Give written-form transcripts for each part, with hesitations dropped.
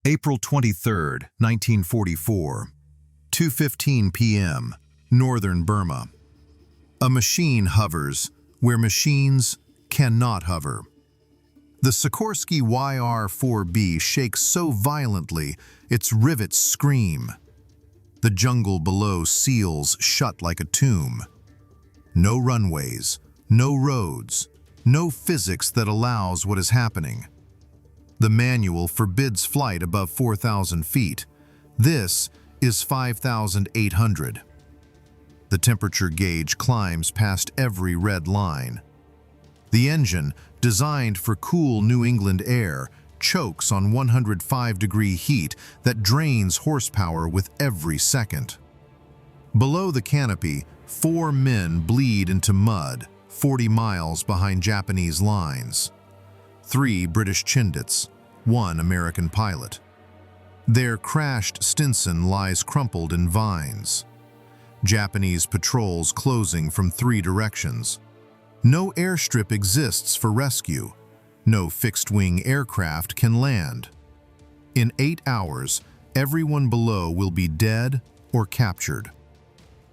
April 23, 1944, 2:15 p.m., northern Burma. A machine hovers where machines cannot hover. The Sikorsky YR-4B shakes so violently its rivets scream. The jungle below seals shut like a tomb. No runways, no roads, no physics that allows what is happening. The manual forbids flight above 4,000 feet. This is 5,800. The temperature gauge climbs past every red line. The engine, designed for cool New England air, chokes on 105-degree heat that drains horsepower with every second. Below the canopy, 4 men bleed into mud 40 miles behind Japanese lines. 3 British Chindits, 1 American pilot. Their crashed Stinson lies crumpled in vines. Japanese patrols closing from 3 directions. No airstrip exists for rescue. No fixed-wing aircraft can land. In 8 hours, everyone below will be dead or captured.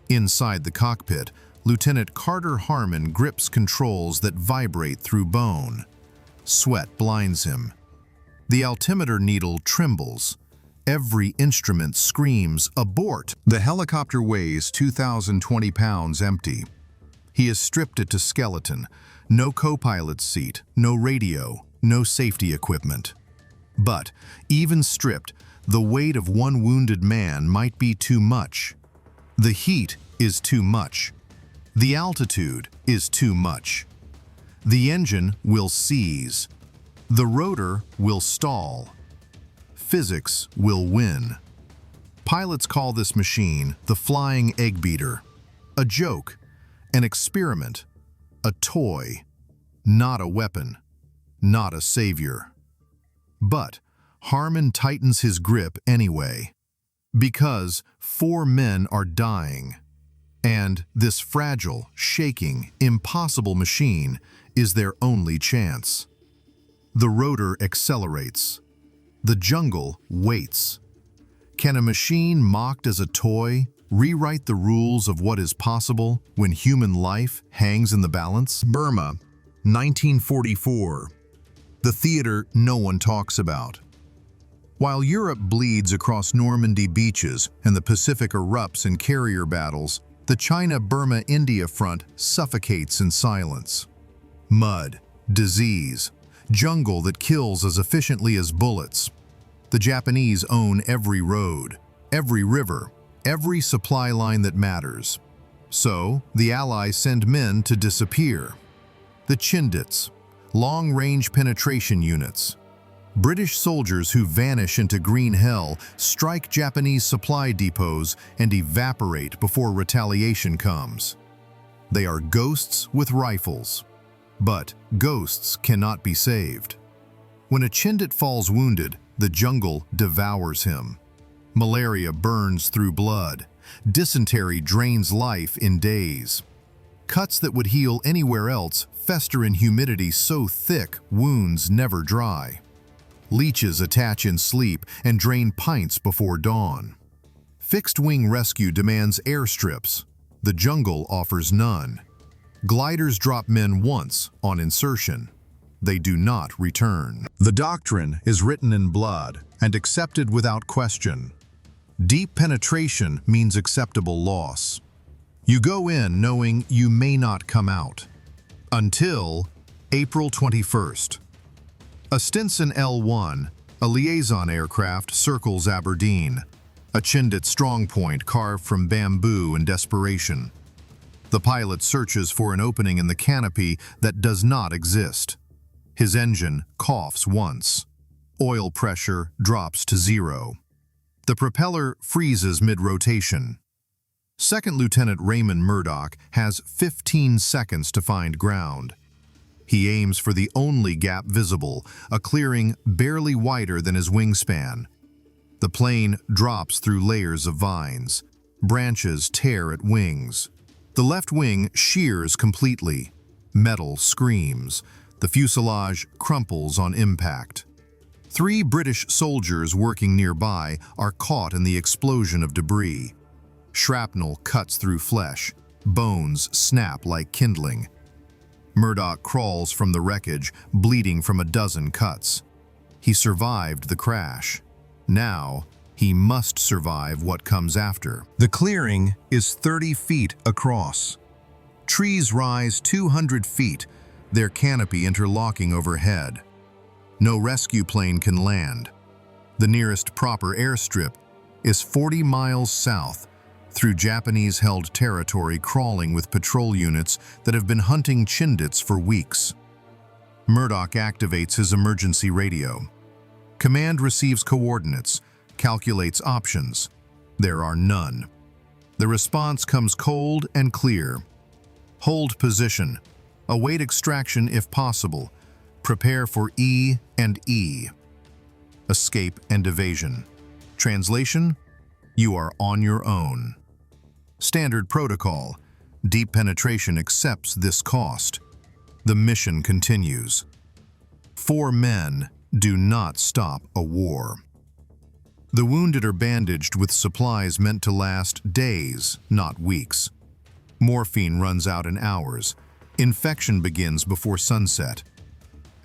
Inside the cockpit, Lieutenant Carter Harman grips controls that vibrate through bone. Sweat blinds him. The altimeter needle trembles. Every instrument screams, "Abort!" The helicopter weighs 2,020 pounds empty. He has stripped it to skeleton. No co-pilot's seat, no radio, no safety equipment. But, even stripped, the weight of 1 wounded man might be too much. The heat is too much. The altitude is too much. The engine will seize. The rotor will stall. Physics will win. Pilots call this machine the flying Eggbeater. A joke, an experiment, a toy, not a weapon, not a savior. But Harman tightens his grip anyway, because 4 men are dying. And this fragile, shaking, impossible machine is their only chance. The rotor accelerates. The jungle waits. Can a machine mocked as a toy rewrite the rules of what is possible when human life hangs in the balance? Burma, 1944. The theater no one talks about. While Europe bleeds across Normandy beaches and the Pacific erupts in carrier battles, the China-Burma-India front suffocates in silence. Mud, disease, jungle that kills as efficiently as bullets. The Japanese own every road, every river, every supply line that matters. So, the Allies send men to disappear. The Chindits, long-range penetration units. British soldiers who vanish into green hell strike Japanese supply depots and evaporate before retaliation comes. They are ghosts with rifles. But ghosts cannot be saved. When a Chindit falls wounded, the jungle devours him. Malaria burns through blood. Dysentery drains life in days. Cuts that would heal anywhere else fester in humidity so thick wounds never dry. Leeches attach in sleep and drain pints before dawn. Fixed-wing rescue demands airstrips. The jungle offers none. Gliders drop men once on insertion. They do not return. The doctrine is written in blood and accepted without question. Deep penetration means acceptable loss. You go in knowing you may not come out. Until April 21st. A Stinson L-1, a liaison aircraft, circles Aberdeen. A Chindit strongpoint carved from bamboo in desperation. The pilot searches for an opening in the canopy that does not exist. His engine coughs once. Oil pressure drops to 0. The propeller freezes mid-rotation. Second Lieutenant Raymond Murdoch has 15 seconds to find ground. He aims for the only gap visible, a clearing barely wider than his wingspan. The plane drops through layers of vines. Branches tear at wings. The left wing shears completely. Metal screams. The fuselage crumples on impact. 3 British soldiers working nearby are caught in the explosion of debris. Shrapnel cuts through flesh. Bones snap like kindling. Murdoch crawls from the wreckage, bleeding from a dozen cuts. He survived the crash. Now, he must survive what comes after. The clearing is 30 feet across. Trees rise 200 feet, their canopy interlocking overhead. No rescue plane can land. The nearest proper airstrip is 40 miles south, through Japanese-held territory crawling with patrol units that have been hunting Chindits for weeks. Murdoch activates his emergency radio. Command receives coordinates, calculates options. There are none. The response comes cold and clear. Hold position. Await extraction if possible. Prepare for E and E. Escape and evasion. Translation: you are on your own. Standard protocol. Deep penetration accepts this cost. The mission continues. 4 men do not stop a war. The wounded are bandaged with supplies meant to last days, not weeks. Morphine runs out in hours. Infection begins before sunset.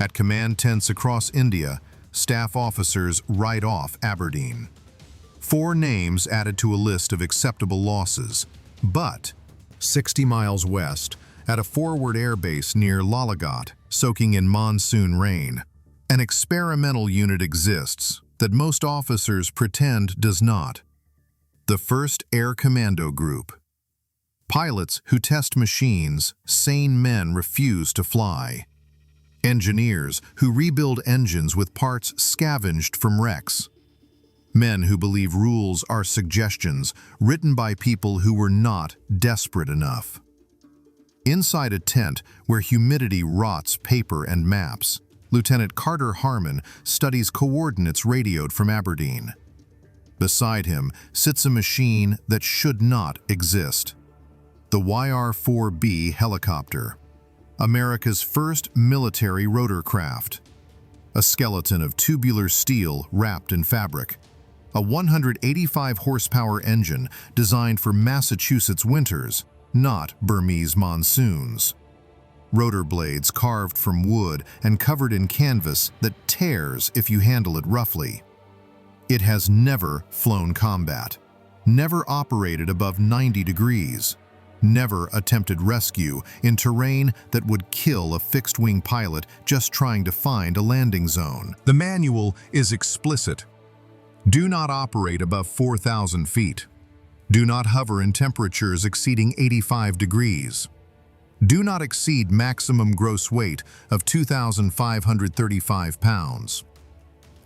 At command tents across India, staff officers write off Aberdeen. 4 names added to a list of acceptable losses, but 60 miles west, at a forward airbase near Lalagat, soaking in monsoon rain, an experimental unit exists that most officers pretend does not. The 1st Air Commando Group. Pilots who test machines, sane men refuse to fly. Engineers who rebuild engines with parts scavenged from wrecks. Men who believe rules are suggestions written by people who were not desperate enough. Inside a tent where humidity rots paper and maps, Lieutenant Carter Harman studies coordinates radioed from Aberdeen. Beside him sits a machine that should not exist. The YR-4B helicopter, America's first military rotorcraft. A skeleton of tubular steel wrapped in fabric. A 185 horsepower engine designed for Massachusetts winters, not Burmese monsoons. Rotor blades carved from wood and covered in canvas that tears if you handle it roughly. It has never flown combat, never operated above 90 degrees, never attempted rescue in terrain that would kill a fixed-wing pilot just trying to find a landing zone. The manual is explicit. Do not operate above 4,000 feet. Do not hover in temperatures exceeding 85 degrees. Do not exceed maximum gross weight of 2,535 pounds.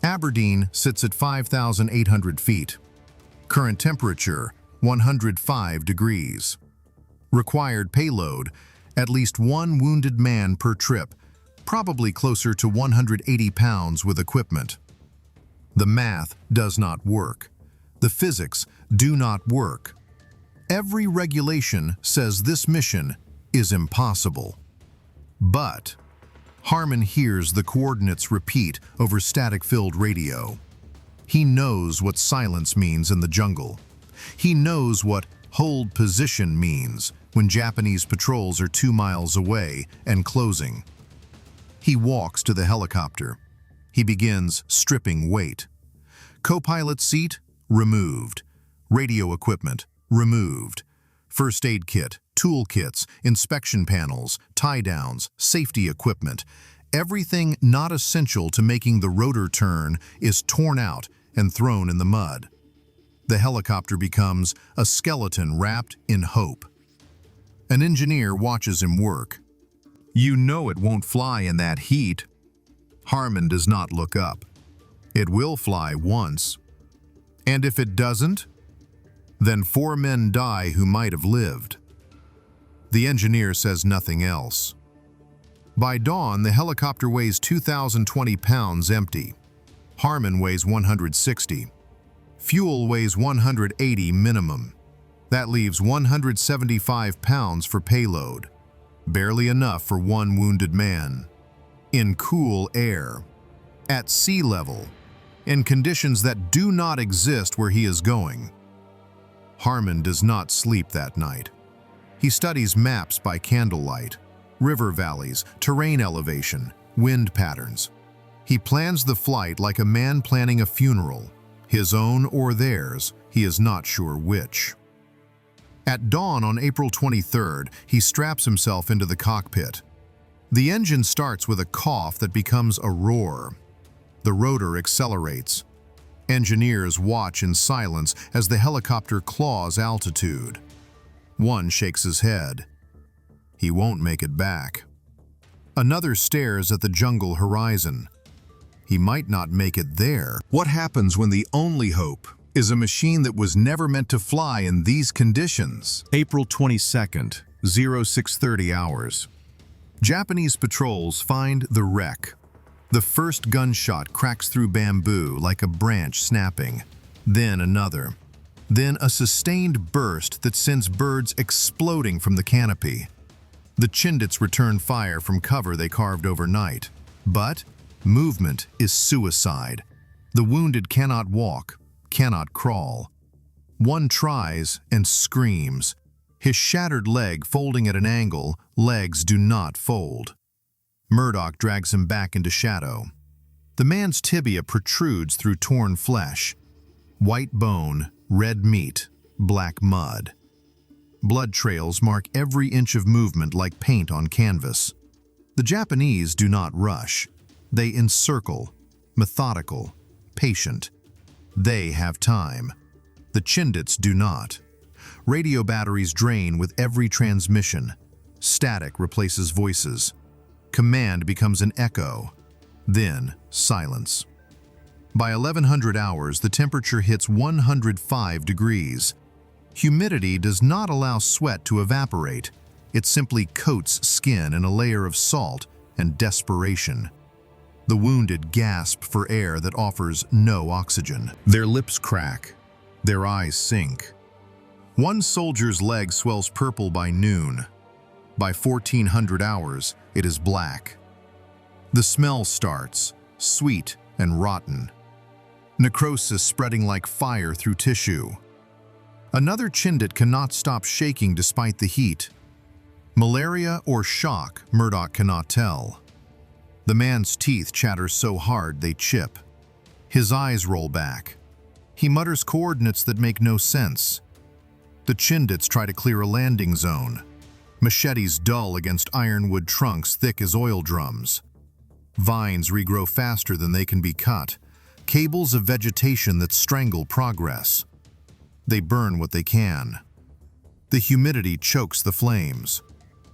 Aberdeen sits at 5,800 feet. Current temperature, 105 degrees. Required payload, at least 1 wounded man per trip, probably closer to 180 pounds with equipment. The math does not work. The physics do not work. Every regulation says this mission is impossible. But Harman hears the coordinates repeat over static-filled radio. He knows what silence means in the jungle. He knows what hold position means when Japanese patrols are 2 miles away and closing. He walks to the helicopter. He begins stripping weight. Co-pilot seat, removed. Radio equipment, removed. First aid kit, toolkits, inspection panels, tie-downs, safety equipment. Everything not essential to making the rotor turn is torn out and thrown in the mud. The helicopter becomes a skeleton wrapped in hope. An engineer watches him work. You know it won't fly in that heat. Harman does not look up. It will fly once. And if it doesn't, then 4 men die who might have lived. The engineer says nothing else. By dawn, the helicopter weighs 2,020 pounds empty. Harman weighs 160. Fuel weighs 180 minimum. That leaves 175 pounds for payload. Barely enough for 1 wounded man. In cool air. At sea level, in conditions that do not exist where he is going. Harman does not sleep that night. He studies maps by candlelight, river valleys, terrain elevation, wind patterns. He plans the flight like a man planning a funeral, his own or theirs, he is not sure which. At dawn on April 23rd, he straps himself into the cockpit. The engine starts with a cough that becomes a roar. The rotor accelerates. Engineers watch in silence as the helicopter claws altitude. One shakes his head. He won't make it back. Another stares at the jungle horizon. He might not make it there. What happens when the only hope is a machine that was never meant to fly in these conditions? April 22nd, 0630 hours. Japanese patrols find the wreck. The first gunshot cracks through bamboo like a branch snapping, then another. Then a sustained burst that sends birds exploding from the canopy. The Chindits return fire from cover they carved overnight. But movement is suicide. The wounded cannot walk, cannot crawl. One tries and screams. His shattered leg folding at an angle, legs do not fold. Murdoch drags him back into shadow. The man's tibia protrudes through torn flesh. White bone, red meat, black mud. Blood trails mark every inch of movement like paint on canvas. The Japanese do not rush. They encircle, methodical, patient. They have time. The Chindits do not. Radio batteries drain with every transmission. Static replaces voices. Command becomes an echo. Then silence. By 1100 hours, the temperature hits 105 degrees. Humidity does not allow sweat to evaporate. It simply coats skin in a layer of salt and desperation. The wounded gasp for air that offers no oxygen. Their lips crack. Their eyes sink. One soldier's leg swells purple by noon. By 1400 hours, it is black. The smell starts, sweet and rotten. Necrosis spreading like fire through tissue. Another Chindit cannot stop shaking despite the heat. Malaria or shock, Murdoch cannot tell. The man's teeth chatter so hard they chip. His eyes roll back. He mutters coordinates that make no sense. The Chindits try to clear a landing zone. Machetes dull against ironwood trunks thick as oil drums. Vines regrow faster than they can be cut. Cables of vegetation that strangle progress. They burn what they can. The humidity chokes the flames.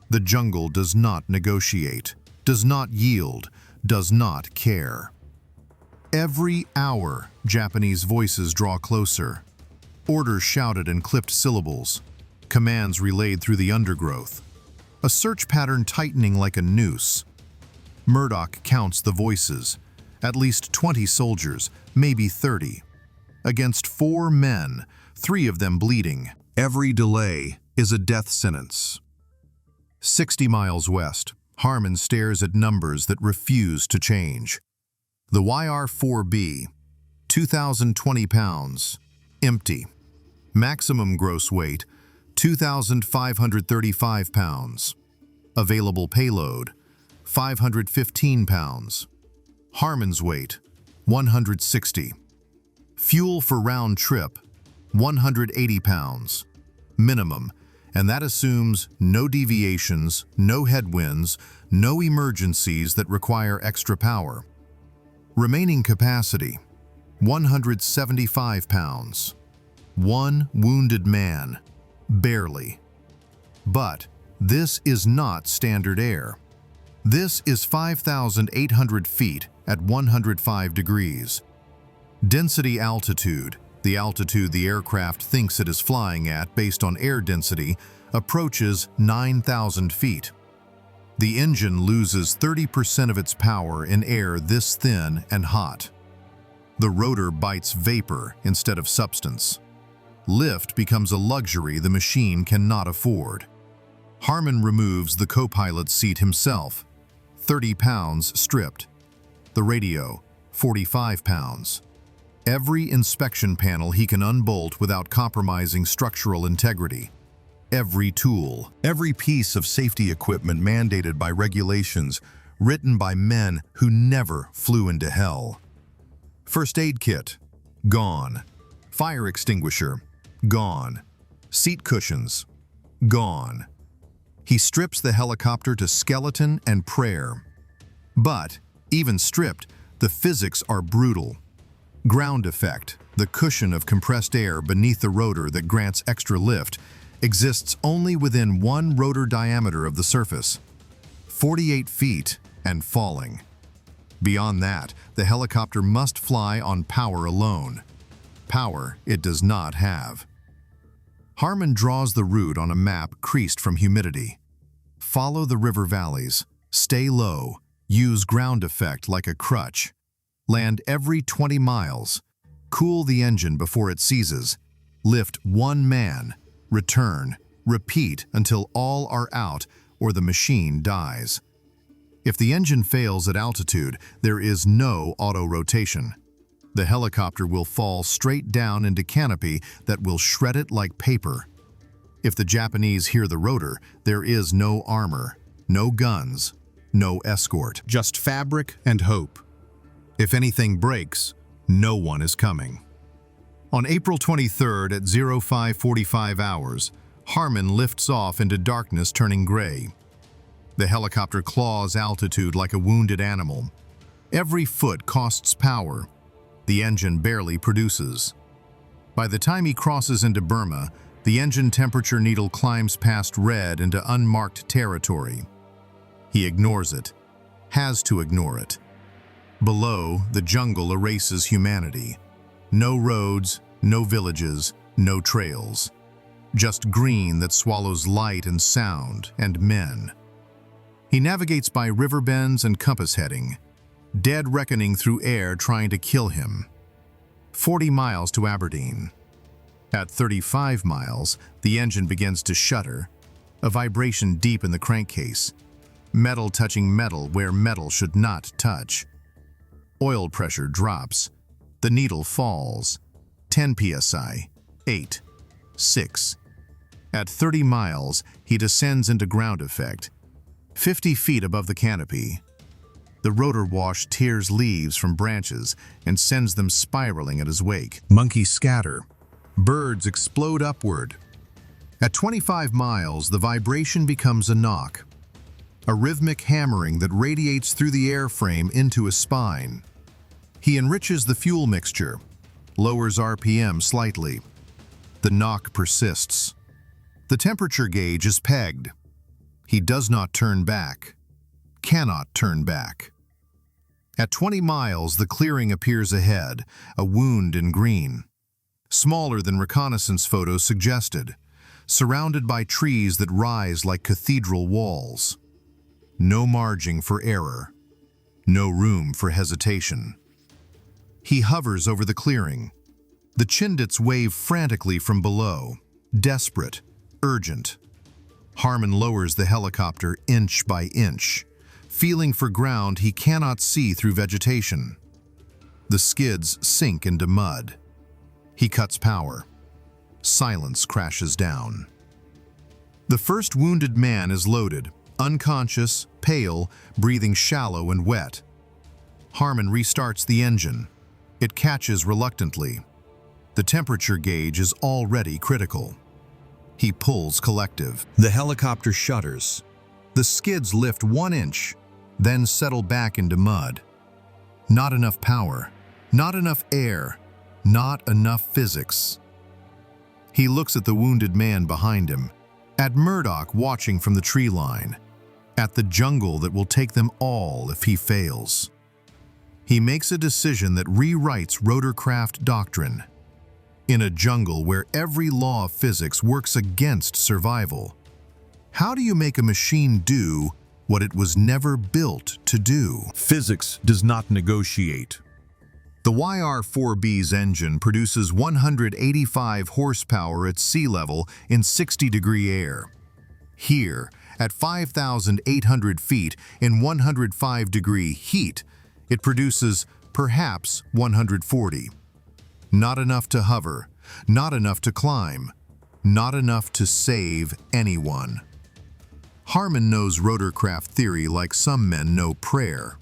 The jungle does not negotiate, does not yield, does not care. Every hour, Japanese voices draw closer. Orders shouted in clipped syllables. Commands relayed through the undergrowth. A search pattern tightening like a noose. Murdoch counts the voices. At least 20 soldiers, maybe 30. Against 4 men, 3 of them bleeding. Every delay is a death sentence. 60 miles west, Harman stares at numbers that refuse to change. The YR-4B, 2,020 pounds, empty. Maximum gross weight, 2,535 pounds. Available payload, 515 pounds. Harman's weight, 160. Fuel for round trip, 180 pounds. Minimum, and that assumes no deviations, no headwinds, no emergencies that require extra power. Remaining capacity, 175 pounds. 1 wounded man, barely. But this is not standard air. This is 5,800 feet at 105 degrees. Density altitude, the altitude the aircraft thinks it is flying at based on air density, approaches 9,000 feet. The engine loses 30% of its power in air this thin and hot. The rotor bites vapor instead of substance. Lift becomes a luxury the machine cannot afford. Harman removes the co-pilot's seat himself, 30 pounds stripped. The radio, 45 pounds. Every inspection panel he can unbolt without compromising structural integrity. Every tool, every piece of safety equipment mandated by regulations written by men who never flew into hell. First aid kit, gone. Fire extinguisher, gone. Seat cushions, gone. He strips the helicopter to skeleton and prayer. But, even stripped, the physics are brutal. Ground effect, the cushion of compressed air beneath the rotor that grants extra lift, exists only within one rotor diameter of the surface, 48 feet and falling. Beyond that, the helicopter must fly on power alone. Power it does not have. Harman draws the route on a map creased from humidity. Follow the river valleys, stay low, use ground effect like a crutch. Land every 20 miles, cool the engine before it seizes, lift one man, return, repeat until all are out or the machine dies. If the engine fails at altitude, there is no auto-rotation. The helicopter will fall straight down into canopy that will shred it like paper. If the Japanese hear the rotor, there is no armor, no guns, no escort. Just fabric and hope. If anything breaks, no one is coming. On April 23rd at 05:45 hours, Harman lifts off into darkness turning gray. The helicopter claws altitude like a wounded animal. Every foot costs power. The engine barely produces. By the time he crosses into Burma, the engine temperature needle climbs past red into unmarked territory. He ignores it, has to ignore it. Below, the jungle erases humanity. No roads, no villages, no trails. Just green that swallows light and sound and men. He navigates by river bends and compass heading. Dead reckoning through air trying to kill him. 40 miles to Aberdeen. At 35 miles, the engine begins to shudder, a vibration deep in the crankcase. Metal touching metal where metal should not touch. Oil pressure drops. The needle falls. 10 psi, 8, 6. At 30 miles, he descends into ground effect, 50 feet above the canopy. The rotor wash tears leaves from branches and sends them spiraling at his wake. Monkeys scatter. Birds explode upward. At 25 miles, the vibration becomes a knock, a rhythmic hammering that radiates through the airframe into his spine. He enriches the fuel mixture, lowers RPM slightly. The knock persists. The temperature gauge is pegged. He does not turn back, cannot turn back. At 20 miles, the clearing appears ahead, a wound in green. Smaller than reconnaissance photos suggested, surrounded by trees that rise like cathedral walls. No margin for error, no room for hesitation. He hovers over the clearing. The Chindits wave frantically from below, desperate, urgent. Harman lowers the helicopter inch by inch, feeling for ground he cannot see through vegetation. The skids sink into mud. He cuts power. Silence crashes down. The first wounded man is loaded, unconscious, pale, breathing shallow and wet. Harman restarts the engine. It catches reluctantly. The temperature gauge is already critical. He pulls collective. The helicopter shudders. The skids lift 1 inch, then settle back into mud. Not enough power, not enough air, not enough physics. He looks at the wounded man behind him, at Murdoch watching from the tree line, at the jungle that will take them all if he fails. He makes a decision that rewrites rotorcraft doctrine. In a jungle where every law of physics works against survival, how do you make a machine do what it was never built to do? Physics does not negotiate. The YR-4B's engine produces 185 horsepower at sea level in 60-degree air. Here, at 5,800 feet in 105-degree heat, it produces perhaps 140. Not enough to hover, not enough to climb, not enough to save anyone. Harman knows rotorcraft theory like some men know prayer.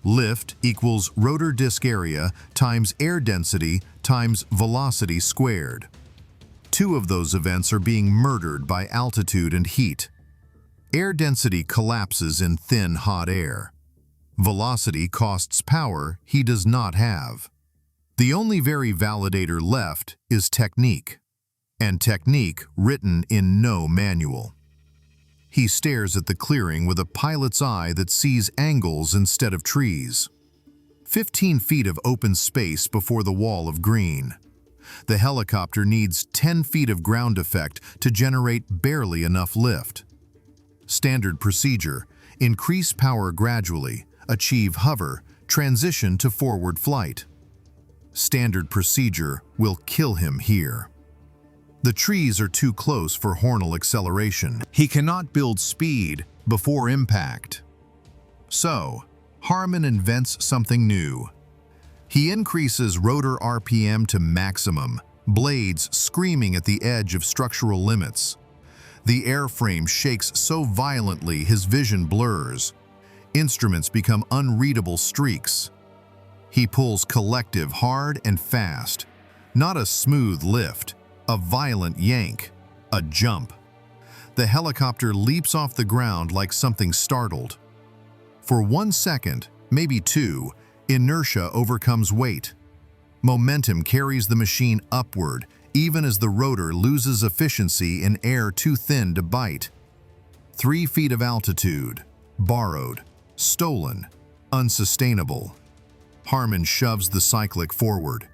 Lift equals rotor disk area times air density times velocity squared. Two of those events are being murdered by altitude and heat. Air density collapses in thin, hot air. Velocity costs power he does not have. The only very validator left is technique, and technique written in no manual. He stares at the clearing with a pilot's eye that sees angles instead of trees. 15 feet of open space before the wall of green. The helicopter needs 10 feet of ground effect to generate barely enough lift. Standard procedure: increase power gradually, achieve hover, transition to forward flight. Standard procedure will kill him here. The trees are too close for Hornell acceleration. He cannot build speed before impact. So, Harman invents something new. He increases rotor RPM to maximum, blades screaming at the edge of structural limits. The airframe shakes so violently his vision blurs. Instruments become unreadable streaks. He pulls collective hard and fast. Not a smooth lift, a violent yank, a jump. The helicopter leaps off the ground like something startled. For 1 second, maybe 2, inertia overcomes weight. Momentum carries the machine upward, even as the rotor loses efficiency in air too thin to bite. 3 feet of altitude, borrowed, stolen, unsustainable. Harman shoves the cyclic forward.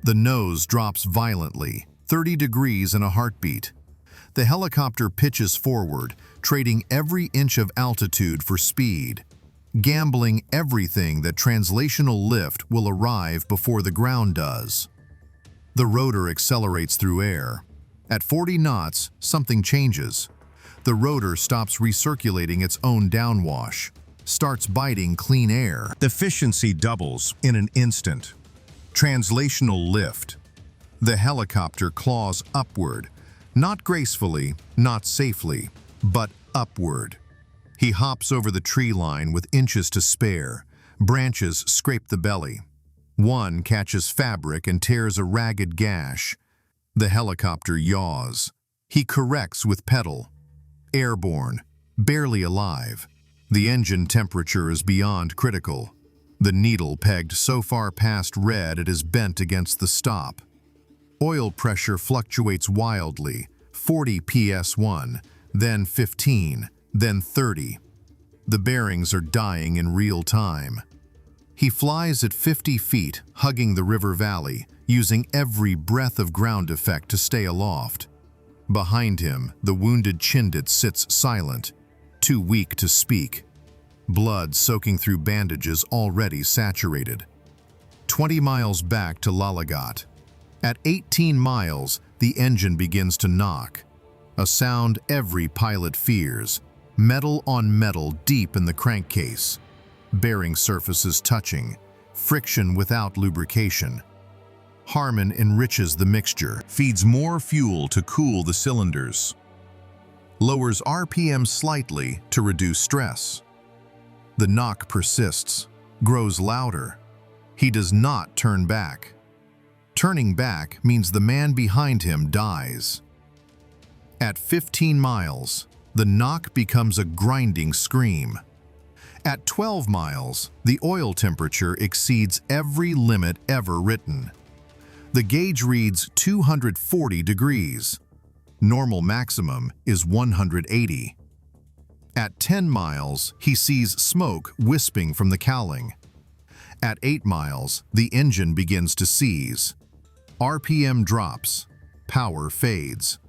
The nose drops violently, 30 degrees in a heartbeat. The helicopter pitches forward, trading every inch of altitude for speed, gambling everything that translational lift will arrive before the ground does. The rotor accelerates through air. At 40 knots, something changes. The rotor stops recirculating its own downwash, starts biting clean air. The efficiency doubles in an instant. Translational lift. The helicopter claws upward, not gracefully, not safely, but upward. He hops over the tree line with inches to spare. Branches scrape the belly. One catches fabric and tears a ragged gash. The helicopter yaws. He corrects with pedal. Airborne, barely alive. The engine temperature is beyond critical. The needle pegged so far past red it is bent against the stop. Oil pressure fluctuates wildly, 40 PS1, then 15, then 30. The bearings are dying in real time. He flies at 50 feet, hugging the river valley, using every breath of ground effect to stay aloft. Behind him, the wounded Chindit sits silent, too weak to speak. Blood soaking through bandages already saturated. 20 miles back to Lalagat. At 18 miles, the engine begins to knock. A sound every pilot fears. Metal on metal deep in the crankcase. Bearing surfaces touching. Friction without lubrication. Harman enriches the mixture, feeds more fuel to cool the cylinders. Lowers RPM slightly to reduce stress. The knock persists, grows louder. He does not turn back. Turning back means the man behind him dies. At 15 miles, the knock becomes a grinding scream. At 12 miles, the oil temperature exceeds every limit ever written. The gauge reads 240 degrees. Normal maximum is 180. At 10 miles, he sees smoke wisping from the cowling. At 8 miles, the engine begins to seize. RPM drops. Power fades.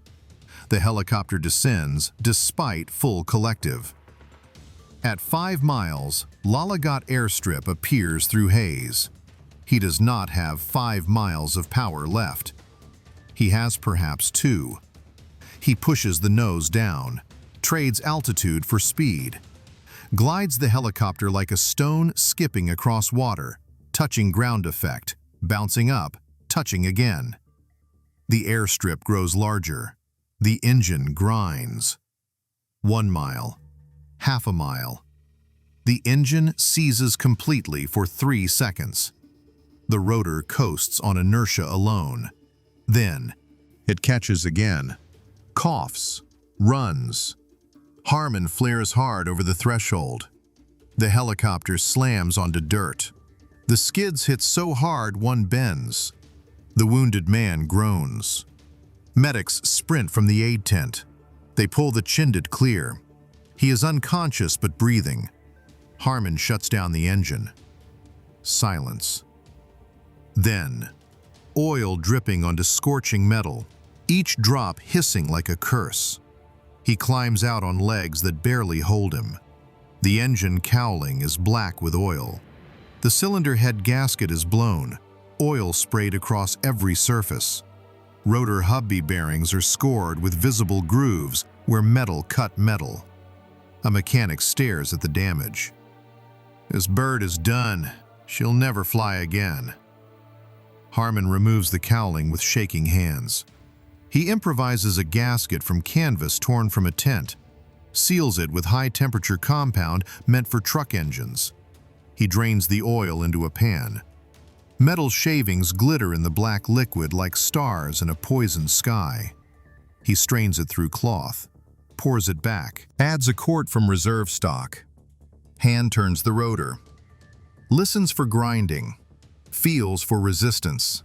The helicopter descends despite full collective. At 5 miles, Lalagat airstrip appears through haze. He does not have 5 miles of power left. He has perhaps 2. He pushes the nose down, trades altitude for speed, glides the helicopter like a stone skipping across water, touching ground effect, bouncing up, touching again. The airstrip grows larger. The engine grinds. 1 mile. Half a mile. The engine seizes completely for 3 seconds. The rotor coasts on inertia alone. Then, it catches again. Coughs. Runs. Harman flares hard over the threshold. The helicopter slams onto dirt. The skids hit so hard one bends. The wounded man groans. Medics sprint from the aid tent. They pull the Chindit clear. He is unconscious but breathing. Harman shuts down the engine. Silence. Then, oil dripping onto scorching metal, each drop hissing like a curse. He climbs out on legs that barely hold him. The engine cowling is black with oil. The cylinder head gasket is blown, oil sprayed across every surface. Rotor hubby bearings are scored with visible grooves where metal cut metal. A mechanic stares at the damage. This bird is done. She'll never fly again. Harman removes the cowling with shaking hands. He improvises a gasket from canvas torn from a tent, seals it with high-temperature compound meant for truck engines. He drains the oil into a pan. Metal shavings glitter in the black liquid like stars in a poisoned sky. He strains it through cloth, pours it back, adds a quart from reserve stock. Hand turns the rotor. Listens for grinding, feels for resistance.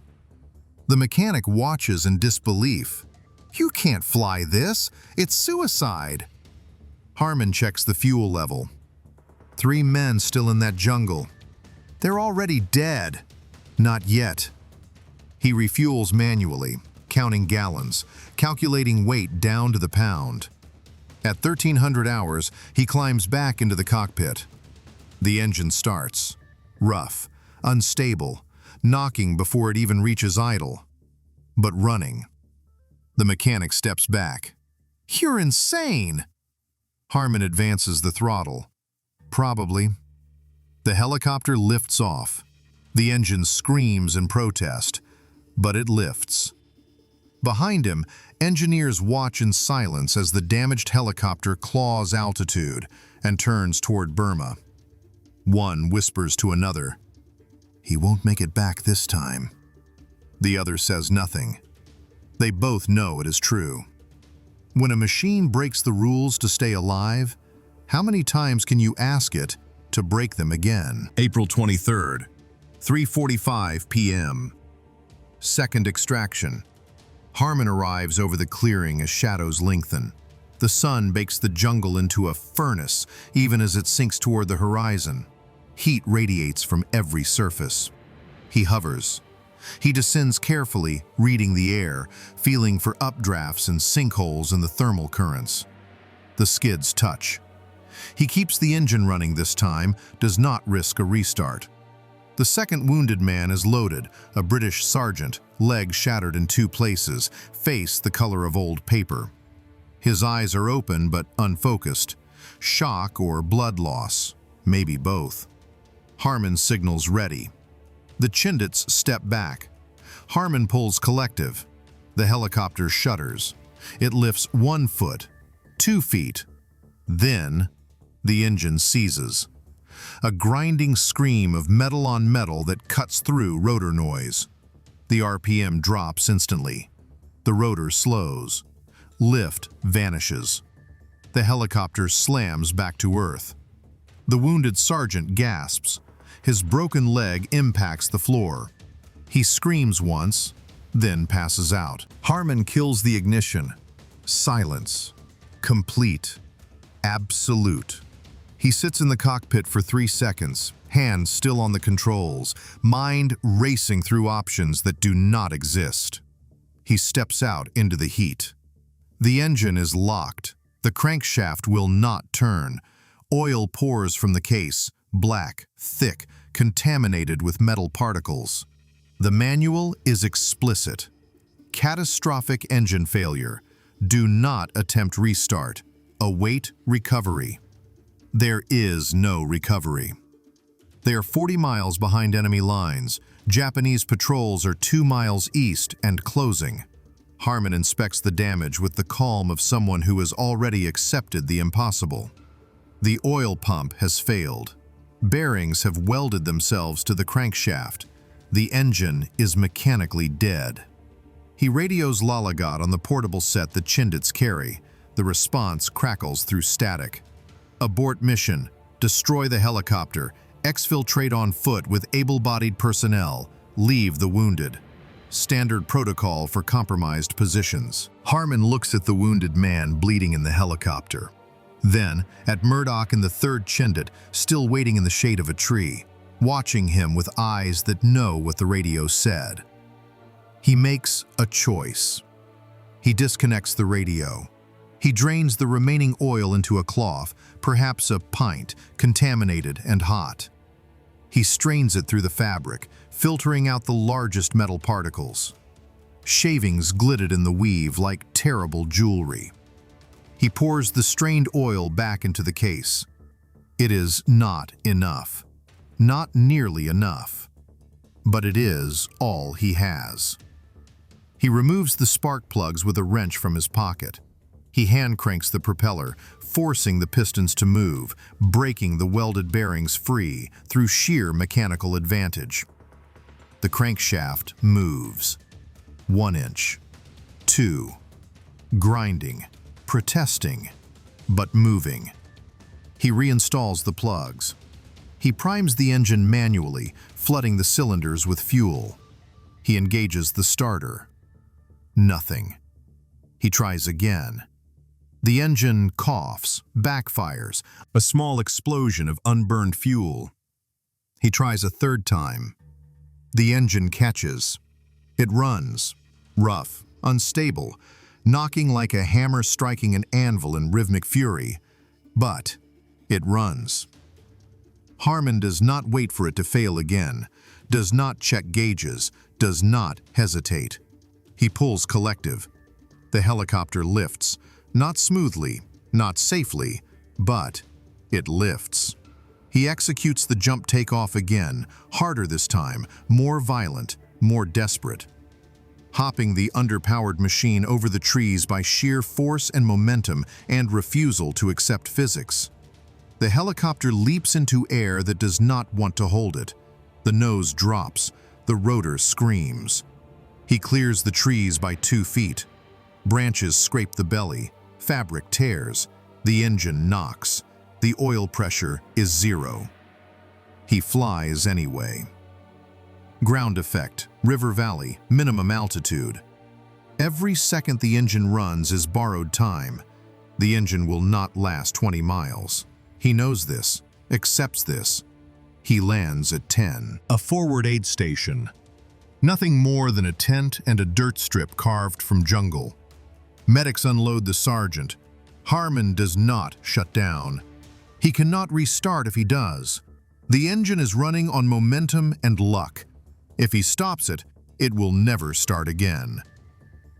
The mechanic watches in disbelief. "You can't fly this. It's suicide." Harman checks the fuel level. 3 men still in that jungle. They're already dead. Not yet. He refuels manually, counting gallons, calculating weight down to the pound. At 1300 hours, he climbs back into the cockpit. The engine starts. Rough, unstable, knocking before it even reaches idle. But running. The mechanic steps back. "You're insane!" Harman advances the throttle. Probably. The helicopter lifts off. The engine screams in protest, but it lifts. Behind him, engineers watch in silence as the damaged helicopter claws altitude and turns toward Burma. One whispers to another, "He won't make it back this time." The other says nothing. They both know it is true. When a machine breaks the rules to stay alive, how many times can you ask it to break them again? April 23rd, 3:45 p.m. Second extraction. Harman arrives over the clearing as shadows lengthen. The sun bakes the jungle into a furnace even as it sinks toward the horizon. Heat radiates from every surface. He hovers. He descends carefully, reading the air, feeling for updrafts and sinkholes in the thermal currents. The skids touch. He keeps the engine running this time, does not risk a restart. The second wounded man is loaded, a British sergeant, leg shattered in 2 places, face the color of old paper. His eyes are open but unfocused. Shock or blood loss, maybe both. Harman signals ready. The Chindits step back. Harman pulls collective. The helicopter shudders. It lifts 1 foot, 2 feet. Then, the engine seizes. A grinding scream of metal on metal that cuts through rotor noise. The RPM drops instantly. The rotor slows. Lift vanishes. The helicopter slams back to earth. The wounded sergeant gasps. His broken leg impacts the floor. He screams once, then passes out. Harman kills the ignition. Silence. Complete. Absolute. He sits in the cockpit for 3 seconds, hands still on the controls, mind racing through options that do not exist. He steps out into the heat. The engine is locked. The crankshaft will not turn. Oil pours from the case, black, thick, contaminated with metal particles. The manual is explicit. Catastrophic engine failure. Do not attempt restart. Await recovery. There is no recovery. They are 40 miles behind enemy lines, Japanese patrols are 2 miles east and closing. Harman inspects the damage with the calm of someone who has already accepted the impossible. The oil pump has failed. Bearings have welded themselves to the crankshaft. The engine is mechanically dead. He radios Lalagat on the portable set the Chindits carry. The response crackles through static. Abort mission. Destroy the helicopter. Exfiltrate on foot with able-bodied personnel. Leave the wounded. Standard protocol for compromised positions. Harman looks at the wounded man bleeding in the helicopter. Then, at Murdoch and the third Chindit, still waiting in the shade of a tree, watching him with eyes that know what the radio said. He makes a choice. He disconnects the radio. He drains the remaining oil into a cloth, perhaps a pint, contaminated and hot. He strains it through the fabric, filtering out the largest metal particles. Shavings glittered in the weave like terrible jewelry. He pours the strained oil back into the case. It is not enough. Not nearly enough. But it is all he has. He removes the spark plugs with a wrench from his pocket. He hand cranks the propeller, forcing the pistons to move, breaking the welded bearings free through sheer mechanical advantage. The crankshaft moves. 1 inch. 2. Grinding. Protesting. But moving. He reinstalls the plugs. He primes the engine manually, flooding the cylinders with fuel. He engages the starter. Nothing. He tries again. The engine coughs, backfires, a small explosion of unburned fuel. He tries a third time. The engine catches. It runs, rough, unstable, knocking like a hammer striking an anvil in rhythmic fury. But it runs. Harman does not wait for it to fail again, does not check gauges, does not hesitate. He pulls collective. The helicopter lifts. Not smoothly, not safely, but it lifts. He executes the jump takeoff again, harder this time, more violent, more desperate. Hopping the underpowered machine over the trees by sheer force and momentum and refusal to accept physics. The helicopter leaps into air that does not want to hold it. The nose drops, the rotor screams. He clears the trees by 2 feet. Branches scrape the belly. Fabric tears, the engine knocks, the oil pressure is 0. He flies anyway. Ground effect, river valley, minimum altitude. Every second the engine runs is borrowed time. The engine will not last 20 miles. He knows this, accepts this. He lands at 10. A forward aid station. Nothing more than a tent and a dirt strip carved from jungle. Medics unload the sergeant. Harman does not shut down. He cannot restart if he does. The engine is running on momentum and luck. If he stops it, it will never start again.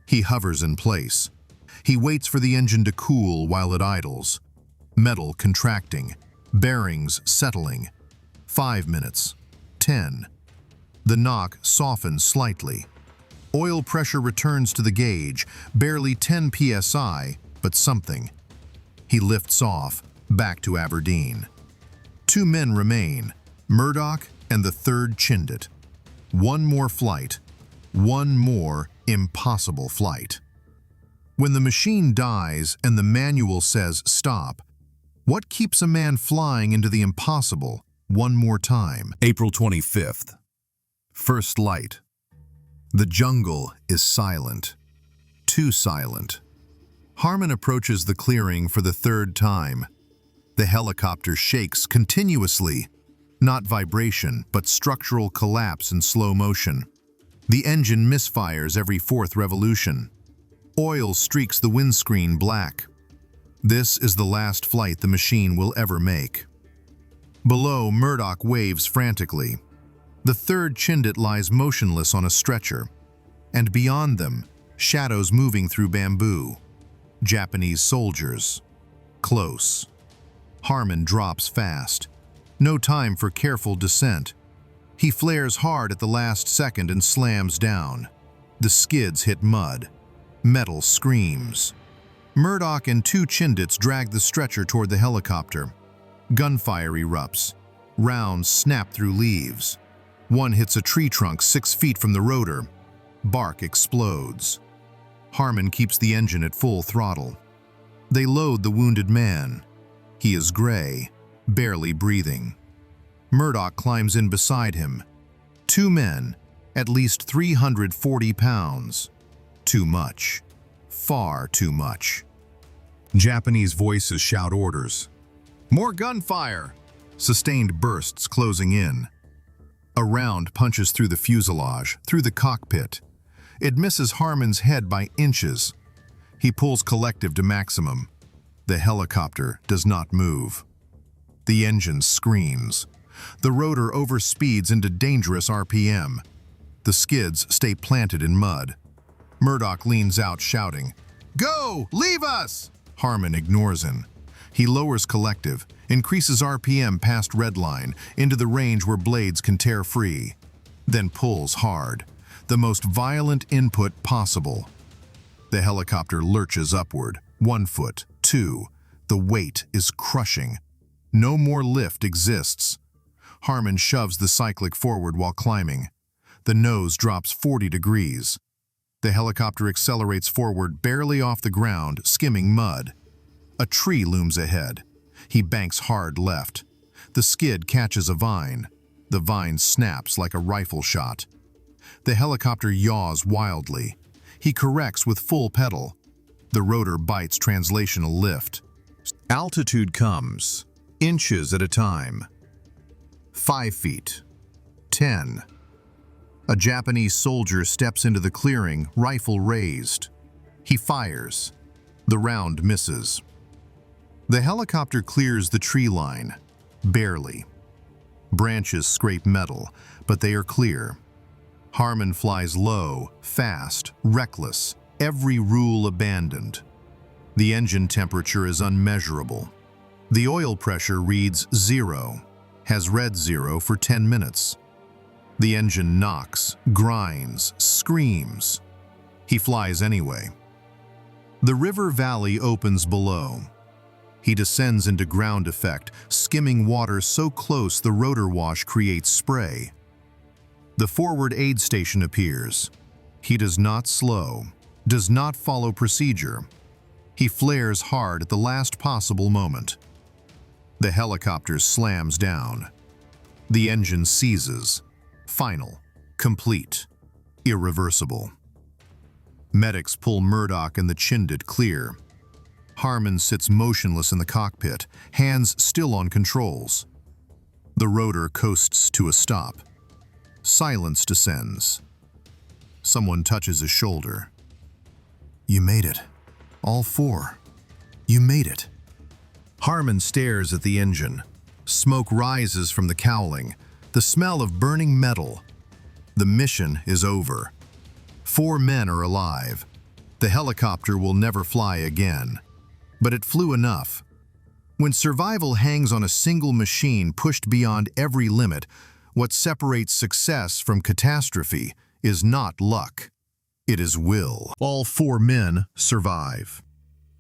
He hovers in place. He waits for the engine to cool while it idles. Metal contracting, bearings settling. 5 minutes. 10. The knock softens slightly. Oil pressure returns to the gauge, barely 10 psi, but something. He lifts off, back to Aberdeen. 2 men remain, Murdoch and the third Chindit. 1 more flight, 1 more impossible flight. When the machine dies and the manual says stop, what keeps a man flying into the impossible 1 more time? April 25th. First light. The jungle is silent. Too silent. Harman approaches the clearing for the 3rd time. The helicopter shakes continuously. Not vibration, but structural collapse in slow motion. The engine misfires every 4th revolution. Oil streaks the windscreen black. This is the last flight the machine will ever make. Below, Murdoch waves frantically. The third Chindit lies motionless on a stretcher, and beyond them, shadows moving through bamboo. Japanese soldiers. Close. Harman drops fast. No time for careful descent. He flares hard at the last second and slams down. The skids hit mud. Metal screams. Murdoch and two Chindits drag the stretcher toward the helicopter. Gunfire erupts. Rounds snap through leaves. One hits a tree trunk 6 feet from the rotor. Bark explodes. Harman keeps the engine at full throttle. They load the wounded man. He is gray, barely breathing. Murdoch climbs in beside him. 2 men, at least 340 pounds. Too much. Far too much. Japanese voices shout orders. More gunfire! Sustained bursts closing in. A round punches through the fuselage, through the cockpit. It misses Harman's head by inches. He pulls collective to maximum. The helicopter does not move. The engine screams. The rotor overspeeds into dangerous RPM. The skids stay planted in mud. Murdoch leans out shouting, "Go! Leave us!" Harman ignores him. He lowers collective, increases RPM past redline into the range where blades can tear free, then pulls hard, the most violent input possible. The helicopter lurches upward, 1 foot, 2. The weight is crushing. No more lift exists. Harman shoves the cyclic forward while climbing. The nose drops 40 degrees. The helicopter accelerates forward barely off the ground, skimming mud. A tree looms ahead. He banks hard left. The skid catches a vine. The vine snaps like a rifle shot. The helicopter yaws wildly. He corrects with full pedal. The rotor bites translational lift. Altitude comes, inches at a time. 5 feet. 10. A Japanese soldier steps into the clearing, rifle raised. He fires. The round misses. The helicopter clears the tree line, barely. Branches scrape metal, but they are clear. Harman flies low, fast, reckless, every rule abandoned. The engine temperature is unmeasurable. The oil pressure reads 0, has read 0 for 10 minutes. The engine knocks, grinds, screams. He flies anyway. The river valley opens below. He descends into ground effect, skimming water so close the rotor wash creates spray. The forward aid station appears. He does not slow, does not follow procedure. He flares hard at the last possible moment. The helicopter slams down. The engine seizes. Final, complete, irreversible. Medics pull Murdoch and the Chindit clear. Harman sits motionless in the cockpit, hands still on controls. The rotor coasts to a stop. Silence descends. Someone touches his shoulder. You made it. All 4. You made it. Harman stares at the engine. Smoke rises from the cowling. The smell of burning metal. The mission is over. 4 men are alive. The helicopter will never fly again. But it flew enough. When survival hangs on a single machine pushed beyond every limit, what separates success from catastrophe is not luck. It is will. All 4 men survive.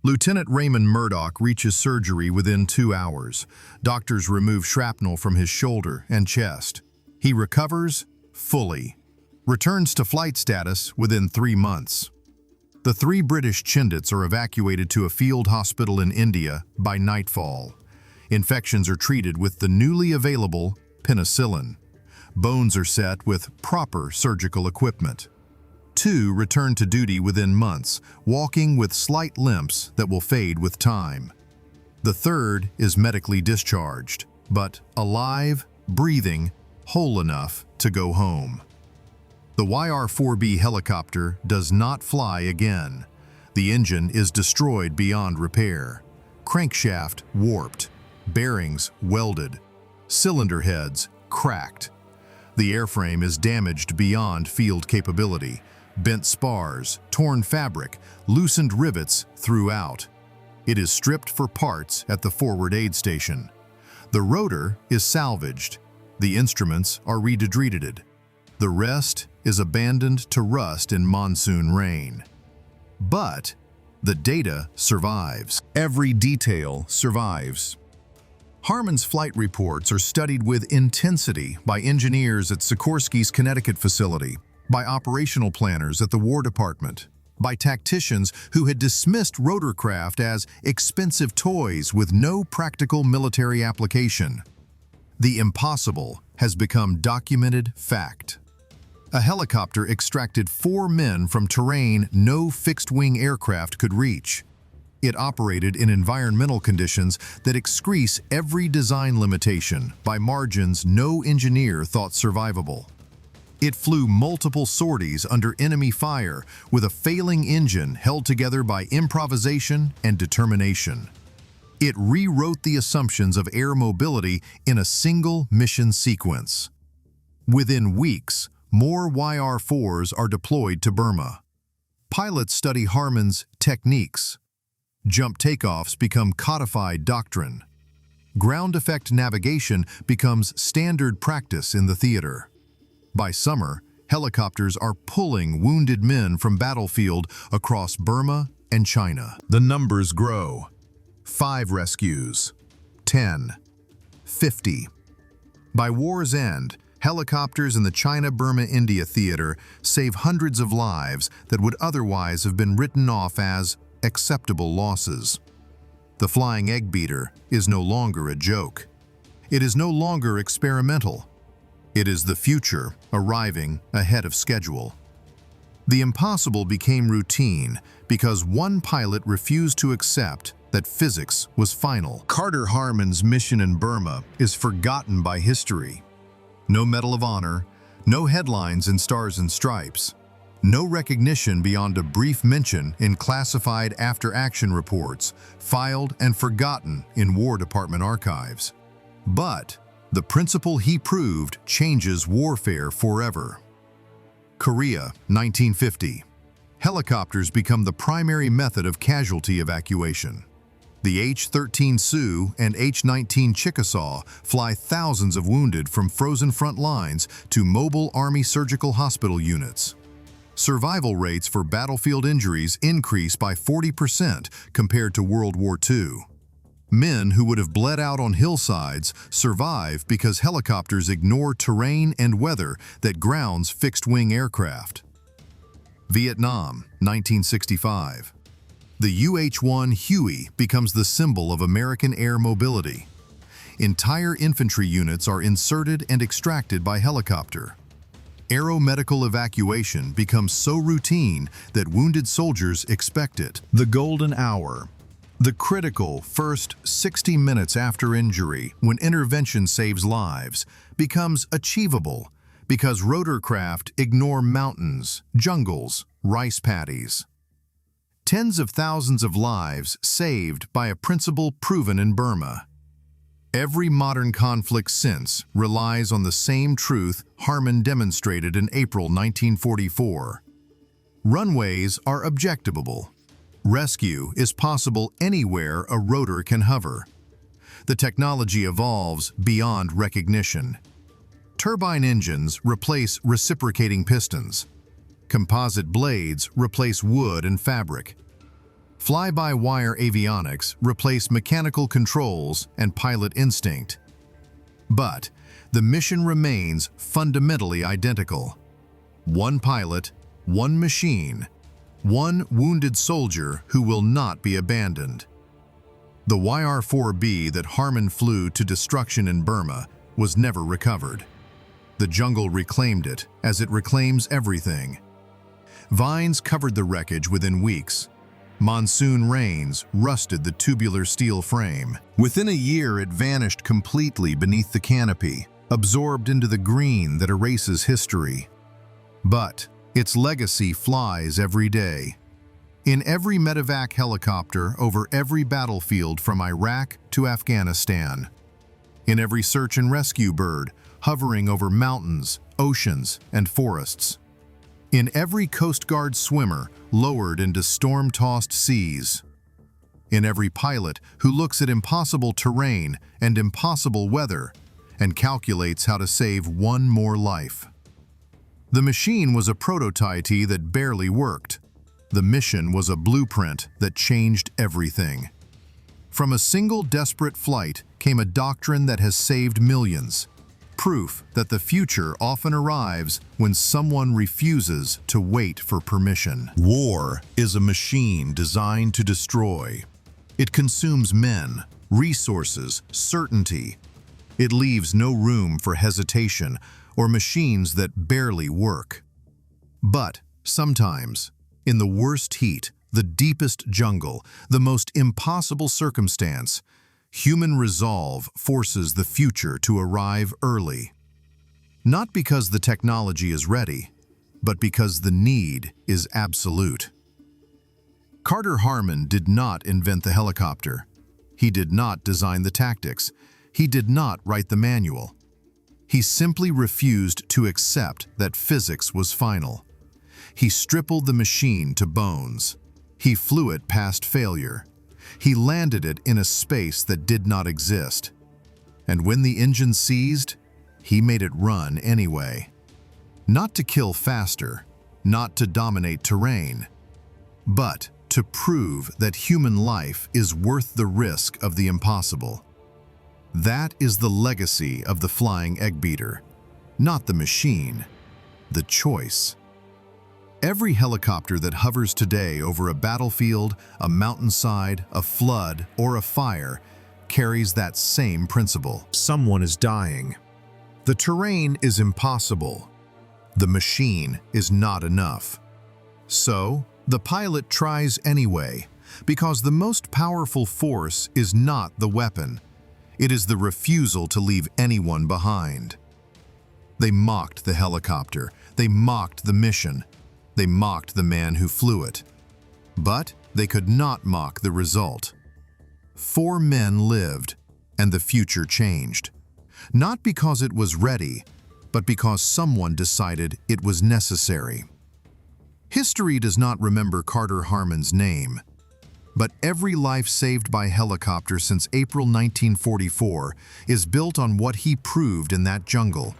Lieutenant Raymond Murdoch reaches surgery within 2 hours. Doctors remove shrapnel from his shoulder and chest. He recovers fully. Returns to flight status within 3 months. The 3 British Chindits are evacuated to a field hospital in India by nightfall. Infections are treated with the newly available penicillin. Bones are set with proper surgical equipment. 2 return to duty within months, walking with slight limps that will fade with time. The 3rd is medically discharged, but alive, breathing, whole enough to go home. The YR-4B helicopter does not fly again. The engine is destroyed beyond repair. Crankshaft warped, bearings welded, cylinder heads cracked. The airframe is damaged beyond field capability. Bent spars, torn fabric, loosened rivets throughout. It is stripped for parts at the forward aid station. The rotor is salvaged. The instruments are rededicated. The rest is abandoned to rust in monsoon rain. But the data survives. Every detail survives. Harman's flight reports are studied with intensity by engineers at Sikorsky's Connecticut facility, by operational planners at the War Department, by tacticians who had dismissed rotorcraft as expensive toys with no practical military application. The impossible has become documented fact. A helicopter extracted 4 men from terrain no fixed-wing aircraft could reach. It operated in environmental conditions that excrease every design limitation by margins no engineer thought survivable. It flew multiple sorties under enemy fire with a failing engine held together by improvisation and determination. It rewrote the assumptions of air mobility in a single mission sequence. Within weeks, more YR-4s are deployed to Burma. Pilots study Harman's techniques. Jump takeoffs become codified doctrine. Ground effect navigation becomes standard practice in the theater. By summer, helicopters are pulling wounded men from battlefield across Burma and China. The numbers grow. 5 rescues, 10, 50. By war's end, helicopters in the China-Burma-India theater save hundreds of lives that would otherwise have been written off as acceptable losses. The flying Eggbeater is no longer a joke. It is no longer experimental. It is the future arriving ahead of schedule. The impossible became routine because one pilot refused to accept that physics was final. Carter Harman's mission in Burma is forgotten by history. No Medal of Honor, no headlines in Stars and Stripes, no recognition beyond a brief mention in classified after-action reports, filed and forgotten in War Department archives. But the principle he proved changes warfare forever. Korea, 1950. Helicopters become the primary method of casualty evacuation. The H-13 Sioux and H-19 Chickasaw fly thousands of wounded from frozen front lines to mobile Army surgical hospital units. Survival rates for battlefield injuries increase by 40% compared to World War II. Men who would have bled out on hillsides survive because helicopters ignore terrain and weather that grounds fixed-wing aircraft. Vietnam, 1965. The UH-1 Huey becomes the symbol of American air mobility. Entire infantry units are inserted and extracted by helicopter. Aeromedical evacuation becomes so routine that wounded soldiers expect it. The golden hour. The critical first 60 minutes after injury, when intervention saves lives, becomes achievable because rotorcraft ignore mountains, jungles, rice paddies. Tens of thousands of lives saved by a principle proven in Burma. Every modern conflict since relies on the same truth Harman demonstrated in April 1944. Runways are objectivable. Rescue is possible anywhere a rotor can hover. The technology evolves beyond recognition. Turbine engines replace reciprocating pistons. Composite blades replace wood and fabric. Fly-by-wire avionics replace mechanical controls and pilot instinct. But the mission remains fundamentally identical. One pilot, one machine, one wounded soldier who will not be abandoned. The YR-4B that Harman flew to destruction in Burma was never recovered. The jungle reclaimed it, as it reclaims everything. Vines covered the wreckage within weeks. Monsoon rains rusted the tubular steel frame. Within a year, it vanished completely beneath the canopy, absorbed into the green that erases history. But its legacy flies every day. In every medevac helicopter over every battlefield from Iraq to Afghanistan. In every search and rescue bird hovering over mountains, oceans, and forests. In every Coast Guard swimmer lowered into storm-tossed seas. In every pilot who looks at impossible terrain and impossible weather and calculates how to save one more life. The machine was a prototype that barely worked. The mission was a blueprint that changed everything. From a single desperate flight came a doctrine that has saved millions. Proof that the future often arrives when someone refuses to wait for permission. War is a machine designed to destroy. It consumes men, resources, certainty. It leaves no room for hesitation or machines that barely work. But sometimes, in the worst heat, the deepest jungle, the most impossible circumstance, human resolve forces the future to arrive early. Not because the technology is ready, but because the need is absolute. Carter Harman did not invent the helicopter. He did not design the tactics. He did not write the manual. He simply refused to accept that physics was final. He stripped the machine to bones. He flew it past failure. He landed it in a space that did not exist. And when the engine seized, he made it run anyway. Not to kill faster, not to dominate terrain, but to prove that human life is worth the risk of the impossible. That is the legacy of the flying Eggbeater. Not the machine, the choice. Every helicopter that hovers today over a battlefield, a mountainside, a flood, or a fire carries that same principle. Someone is dying. The terrain is impossible. The machine is not enough. So, the pilot tries anyway, because the most powerful force is not the weapon. It is the refusal to leave anyone behind. They mocked the helicopter. They mocked the mission. They mocked the man who flew it. But they could not mock the result. 4 men lived, and the future changed. Not because it was ready, but because someone decided it was necessary. History does not remember Carter Harman's name, but every life saved by helicopter since April 1944 is built on what he proved in that jungle.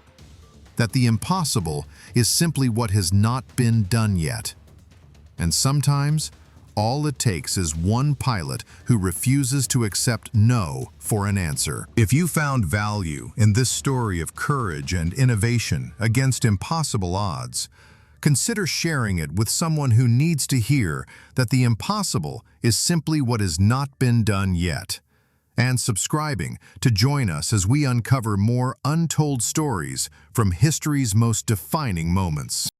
That the impossible is simply what has not been done yet. And sometimes, all it takes is one pilot who refuses to accept no for an answer. If you found value in this story of courage and innovation against impossible odds, consider sharing it with someone who needs to hear that the impossible is simply what has not been done yet. And subscribing to join us as we uncover more untold stories from history's most defining moments.